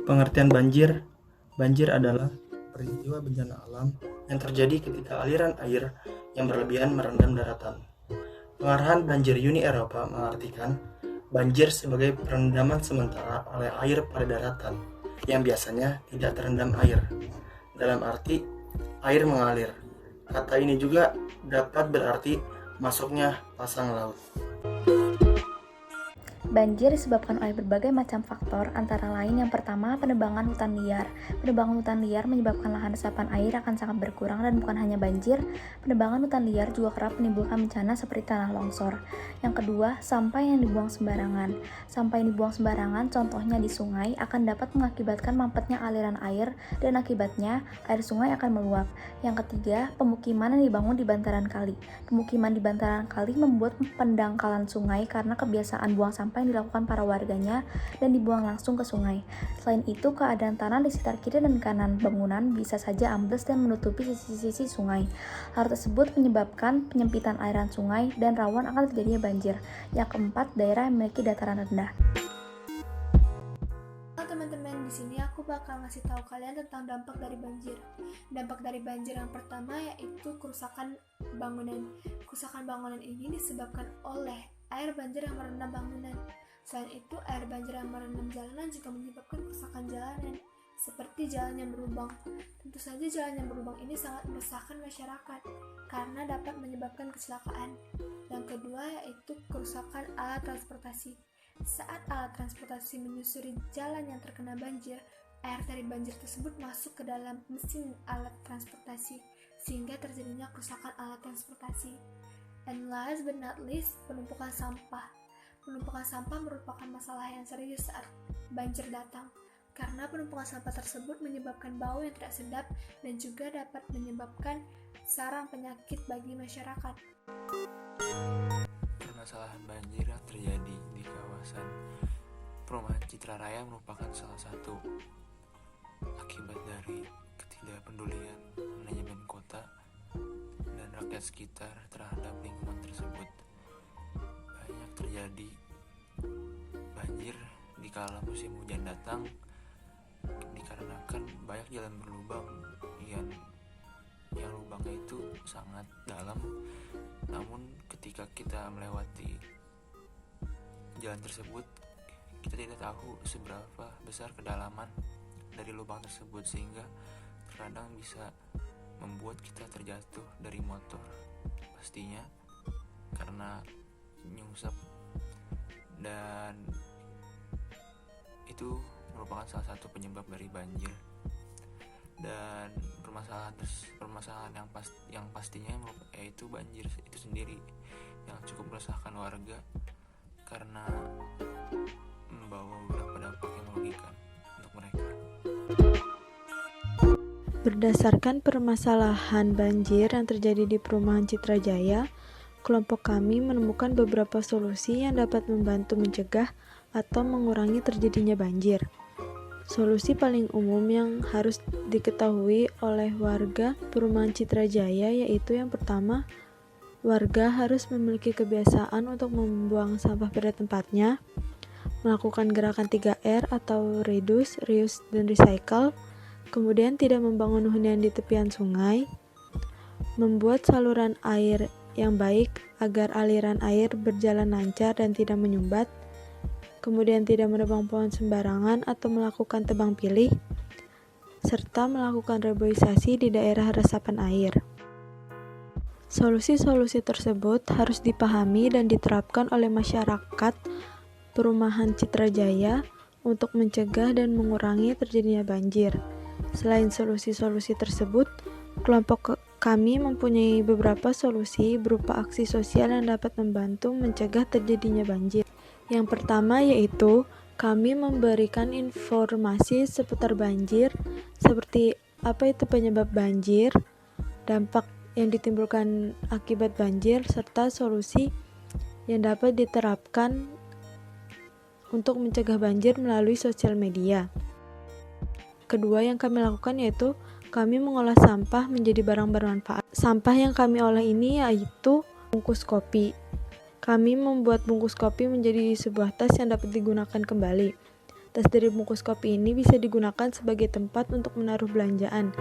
Pengertian banjir. Banjir adalah peristiwa bencana alam yang terjadi ketika aliran air yang berlebihan merendam daratan. Pengarahan banjir Uni Eropa mengartikan banjir sebagai perendaman sementara oleh air pada daratan yang biasanya tidak terendam air. Dalam arti air mengalir. Kata ini juga dapat berarti masuknya pasang laut. Banjir disebabkan oleh berbagai macam faktor, antara lain yang pertama, penebangan hutan liar. Penebangan hutan liar menyebabkan lahan resapan air akan sangat berkurang, dan bukan hanya banjir, penebangan hutan liar juga kerap menimbulkan bencana seperti tanah longsor. Yang kedua, sampah yang dibuang sembarangan. Sampah yang dibuang sembarangan, contohnya di sungai, akan dapat mengakibatkan mampetnya aliran air, dan akibatnya air sungai akan meluap. Yang ketiga, pemukiman yang dibangun di bantaran kali. Pemukiman di bantaran kali membuat pendangkalan sungai karena kebiasaan buang sampah yang dilakukan para warganya dan dibuang langsung ke sungai. Selain itu, keadaan tanah di sekitar kiri dan kanan bangunan bisa saja ambles dan menutupi sisi-sisi sungai. Hal tersebut menyebabkan penyempitan aliran sungai dan rawan akan terjadinya banjir. Yang keempat, daerah yang memiliki dataran rendah. Teman-teman, di sini aku bakal ngasih tahu kalian tentang dampak dari banjir. Dampak dari banjir yang pertama yaitu kerusakan bangunan. Kerusakan bangunan ini disebabkan oleh air banjir yang merendam bangunan. Selain itu, air banjir yang merendam jalanan juga menyebabkan kerusakan jalanan, seperti jalan yang berlubang. Tentu saja jalan yang berlubang ini sangat meresahkan masyarakat karena dapat menyebabkan kecelakaan. Yang kedua yaitu kerusakan alat transportasi. Saat alat transportasi menyusuri jalan yang terkena banjir, air dari banjir tersebut masuk ke dalam mesin alat transportasi, sehingga terjadinya kerusakan alat transportasi. And last but not least, penumpukan sampah. Penumpukan sampah merupakan masalah yang serius saat banjir datang, karena penumpukan sampah tersebut menyebabkan bau yang tidak sedap dan juga dapat menyebabkan sarang penyakit bagi masyarakat. Permasalahan banjir yang terjadi di kawasan Perumahan Citra Raya merupakan salah satu akibat dari ketidakpedulian manajemen kota dan rakyat sekitar terhadap lingkungan tersebut. Banyak terjadi banjir di kala musim hujan datang dikarenakan banyak jalan berlubang yang lubangnya itu sangat dalam, namun ketika kita melewati jalan tersebut kita tidak tahu seberapa besar kedalaman dari lubang tersebut, sehingga terkadang bisa membuat kita terjatuh dari motor, pastinya karena nyungsep, dan itu merupakan salah satu penyebab dari banjir. Dan permasalahan yang pastinya yaitu banjir itu sendiri yang cukup meresahkan warga karena membawa beberapa dampak yang merugikan untuk mereka. Berdasarkan permasalahan banjir yang terjadi di Perumahan Citra Jaya, kelompok kami menemukan beberapa solusi yang dapat membantu mencegah atau mengurangi terjadinya banjir. Solusi paling umum yang harus diketahui oleh warga Perumahan Citra Jaya yaitu yang pertama, warga harus memiliki kebiasaan untuk membuang sampah pada tempatnya, melakukan gerakan 3R atau reduce, reuse, dan recycle, kemudian tidak membangun hunian di tepian sungai, membuat saluran air yang baik agar aliran air berjalan lancar dan tidak menyumbat, kemudian tidak menebang pohon sembarangan atau melakukan tebang pilih, serta melakukan reboisasi di daerah resapan air. Solusi-solusi tersebut harus dipahami dan diterapkan oleh masyarakat Perumahan Citra Jaya untuk mencegah dan mengurangi terjadinya banjir. Selain solusi-solusi tersebut, kelompok kami mempunyai beberapa solusi berupa aksi sosial yang dapat membantu mencegah terjadinya banjir. Yang pertama yaitu kami memberikan informasi seputar banjir, seperti apa itu penyebab banjir, dampak yang ditimbulkan akibat banjir, serta solusi yang dapat diterapkan untuk mencegah banjir melalui sosial media. Kedua yang kami lakukan yaitu kami mengolah sampah menjadi barang bermanfaat. Sampah yang kami olah ini yaitu bungkus kopi. Kami membuat bungkus kopi menjadi sebuah tas yang dapat digunakan kembali. Tas dari bungkus kopi ini bisa digunakan sebagai tempat untuk menaruh belanjaan.